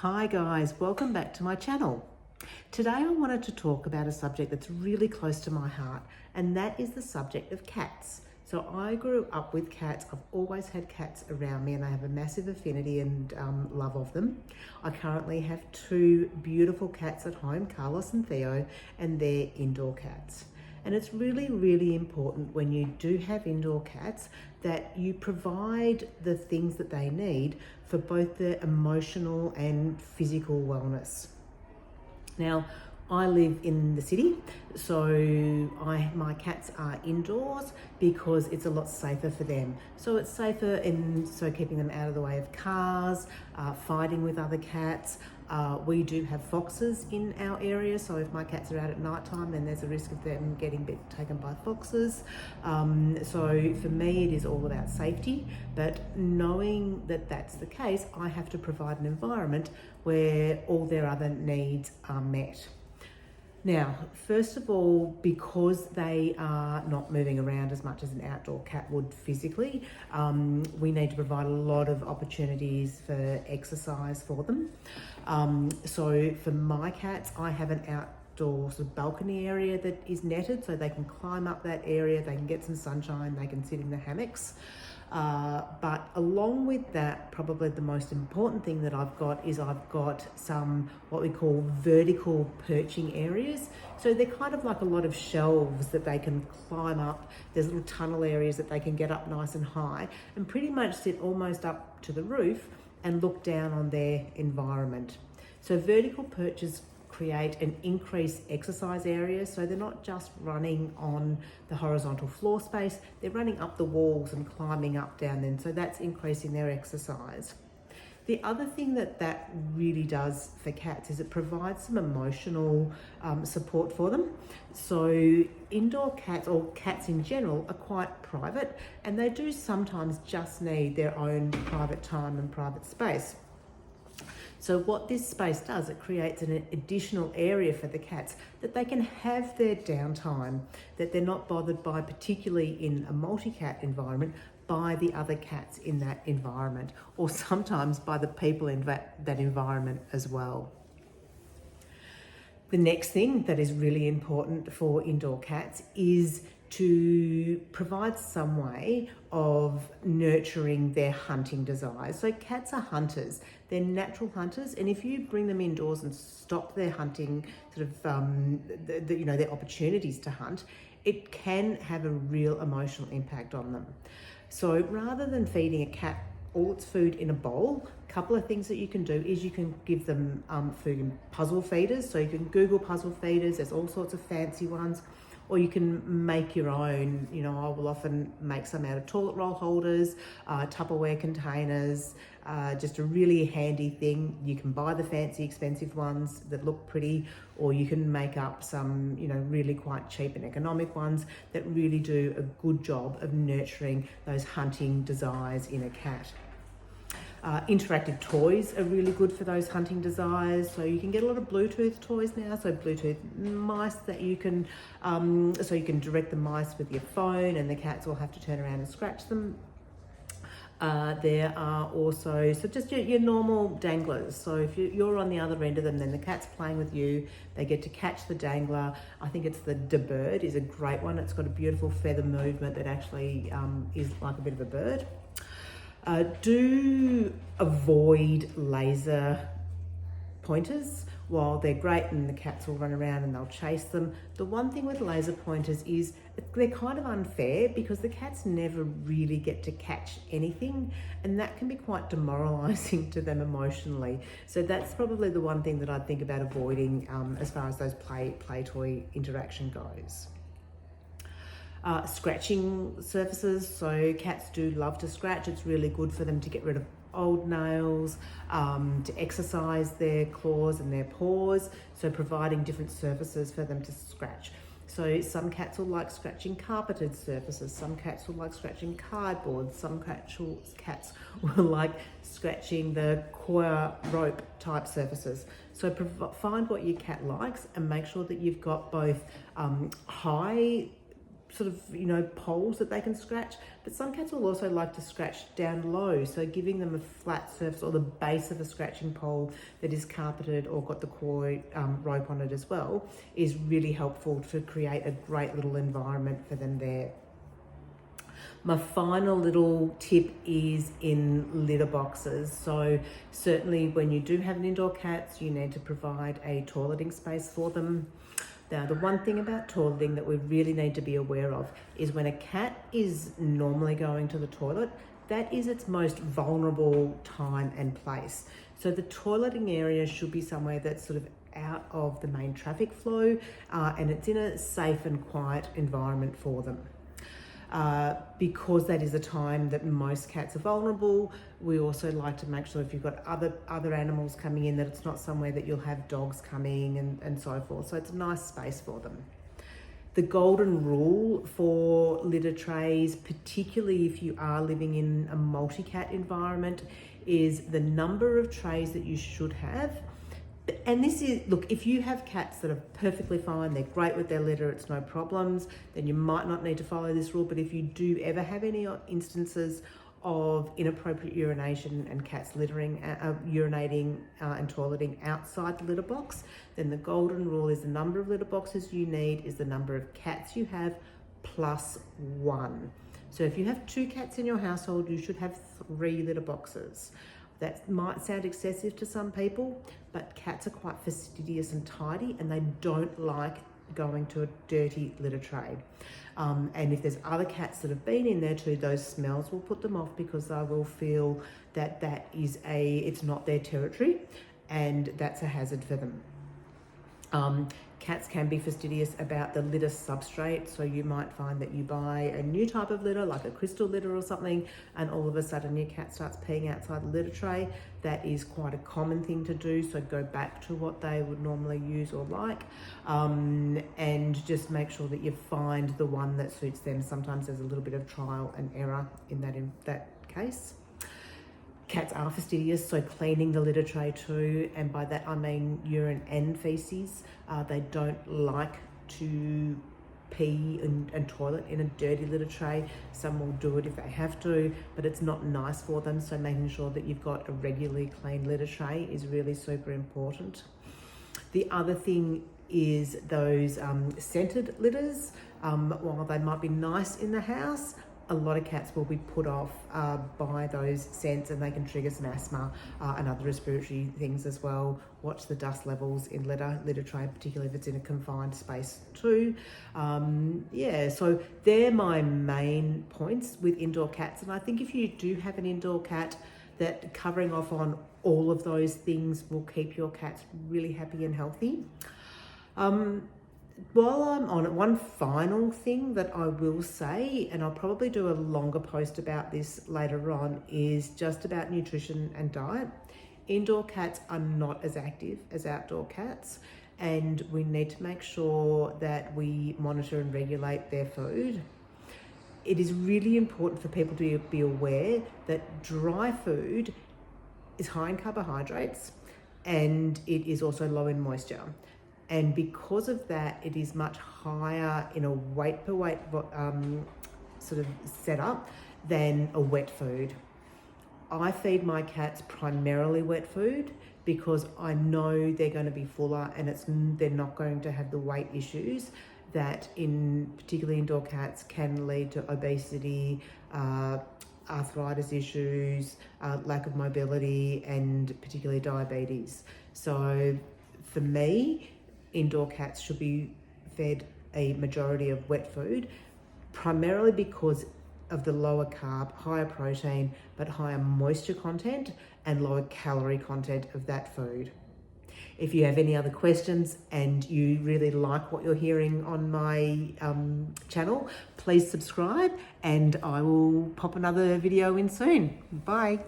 Hi guys, welcome back to my channel. Today I wanted to talk about a subject that's really close to my heart, and that is the subject of cats. So I grew up with cats. I've always had cats around me and I have a massive affinity and love of them. I currently have two beautiful cats at home, Carlos and Theo, and they're indoor cats. And it's really, really important when you do have indoor cats that you provide the things that they need for both their emotional and physical wellness. Now, I live in the city, so my cats are indoors because it's a lot safer for them. So it's safer in keeping them out of the way of cars, fighting with other cats. We do have foxes in our area, so if my cats are out at night time, then there's a risk of them getting taken by foxes. So for me, it is all about safety, but knowing that that's the case, I have to provide an environment where all their other needs are met. Now, first of all, because they are not moving around as much as an outdoor cat would physically, we need to provide a lot of opportunities for exercise for them. So for my cats, I have an outdoor sort of balcony area that is netted, so they can climb up that area, they can get some sunshine, they can sit in the hammocks. But along with that, probably the most important thing that I've got is I've got some what we call vertical perching areas. So they're kind of like a lot of shelves that they can climb up. There's little tunnel areas that they can get up nice and high and pretty much sit almost up to the roof and look down on their environment. So vertical perches create an increased exercise area, so they're not just running on the horizontal floor space, they're running up the walls and climbing up down then, so that's increasing their exercise. The other thing that really does for cats is it provides some emotional support for them. So indoor cats, or cats in general, are quite private, and they do sometimes just need their own private time and private space. So what this space does, it creates an additional area for the cats that they can have their downtime, that they're not bothered by, particularly in a multi-cat environment, by the other cats in that environment, or sometimes by the people in that environment as well. The next thing that is really important for indoor cats is to provide some way of nurturing their hunting desires. So cats are hunters, they're natural hunters, and if you bring them indoors and stop their hunting, their opportunities to hunt, it can have a real emotional impact on them. So rather than feeding a cat all its food in a bowl, a couple of things that you can do is you can give them food in puzzle feeders. So you can Google puzzle feeders, there's all sorts of fancy ones, or you can make your own. I will often make some out of toilet roll holders, Tupperware containers, just a really handy thing. You can buy the fancy expensive ones that look pretty, or you can make up some, really quite cheap and economic ones that really do a good job of nurturing those hunting desires in a cat. Interactive toys are really good for those hunting desires. So you can get a lot of Bluetooth toys now. So Bluetooth mice that you can, so you can direct the mice with your phone, and the cats will have to turn around and scratch them. There are also, just your normal danglers. So if you're on the other end of them, then the cat's playing with you. They get to catch the dangler. I think it's the DeBird is a great one. It's got a beautiful feather movement that actually is like a bit of a bird. Do avoid laser pointers. While they're great and the cats will run around and they'll chase them, the one thing with laser pointers is they're kind of unfair because the cats never really get to catch anything, and that can be quite demoralizing to them emotionally. So that's probably the one thing that I'd think about avoiding as far as those play toy interaction goes. Scratching surfaces, so cats do love to scratch. It's really good for them to get rid of old nails, to exercise their claws and their paws, so providing different surfaces for them to scratch. So some cats will like scratching carpeted surfaces, some cats will like scratching cardboard, some cats will like scratching the coir rope type surfaces. So find what your cat likes and make sure that you've got both high sort of, you know, poles that they can scratch, but some cats will also like to scratch down low, so giving them a flat surface or the base of a scratching pole that is carpeted or got the cord rope on it as well is really helpful to create a great little environment for them there. My final little tip is in litter boxes. So certainly when you do have an indoor cats, you need to provide a toileting space for them. Now, the one thing about toileting that we really need to be aware of is when a cat is normally going to the toilet, that is its most vulnerable time and place. So the toileting area should be somewhere that's sort of out of the main traffic flow and it's in a safe and quiet environment for them. Because that is a time that most cats are vulnerable. We also like to make sure if you've got other animals coming in that it's not somewhere that you'll have dogs coming and so forth. So it's a nice space for them. The golden rule for litter trays, particularly if you are living in a multi-cat environment, is the number of trays that you should have. And this is, look, if you have cats that are perfectly fine, they're great with their litter, it's no problems, then you might not need to follow this rule. But if you do ever have any instances of inappropriate urination and cats littering, urinating and toileting outside the litter box, then the golden rule is the number of litter boxes you need is the number of cats you have plus 1. So if you have 2 cats in your household, you should have 3 litter boxes. That might sound excessive to some people, but cats are quite fastidious and tidy and they don't like going to a dirty litter tray. And if there's other cats that have been in there too, those smells will put them off because they will feel that it's not their territory and that's a hazard for them. Cats can be fastidious about the litter substrate, so you might find that you buy a new type of litter, like a crystal litter or something, and all of a sudden your cat starts peeing outside the litter tray. That is quite a common thing to do, so go back to what they would normally use or like, and just make sure that you find the one that suits them. Sometimes there's a little bit of trial and error in that case. Cats are fastidious, so cleaning the litter tray too, and by that I mean urine and feces. They don't like to pee and toilet in a dirty litter tray. Some will do it if they have to, but it's not nice for them, so making sure that you've got a regularly clean litter tray is really super important. The other thing is those scented litters. While they might be nice in the house, a lot of cats will be put off by those scents and they can trigger some asthma and other respiratory things as well. Watch the dust levels in litter tray, particularly if it's in a confined space too. So they're my main points with indoor cats. And I think if you do have an indoor cat, that covering off on all of those things will keep your cats really happy and healthy. While I'm on it, one final thing that I will say, and I'll probably do a longer post about this later on, is just about nutrition and diet. Indoor cats are not as active as outdoor cats, and we need to make sure that we monitor and regulate their food. It is really important for people to be aware that dry food is high in carbohydrates and it is also low in moisture. And because of that, it is much higher in a weight per weight sort of setup than a wet food. I feed my cats primarily wet food because I know they're going to be fuller and they're not going to have the weight issues that particularly indoor cats can lead to obesity, arthritis issues, lack of mobility, and particularly diabetes. So for me, indoor cats should be fed a majority of wet food, primarily because of the lower carb, higher protein, but higher moisture content and lower calorie content of that food. If you have any other questions and you really like what you're hearing on my channel, please subscribe and I will pop another video in soon. Bye.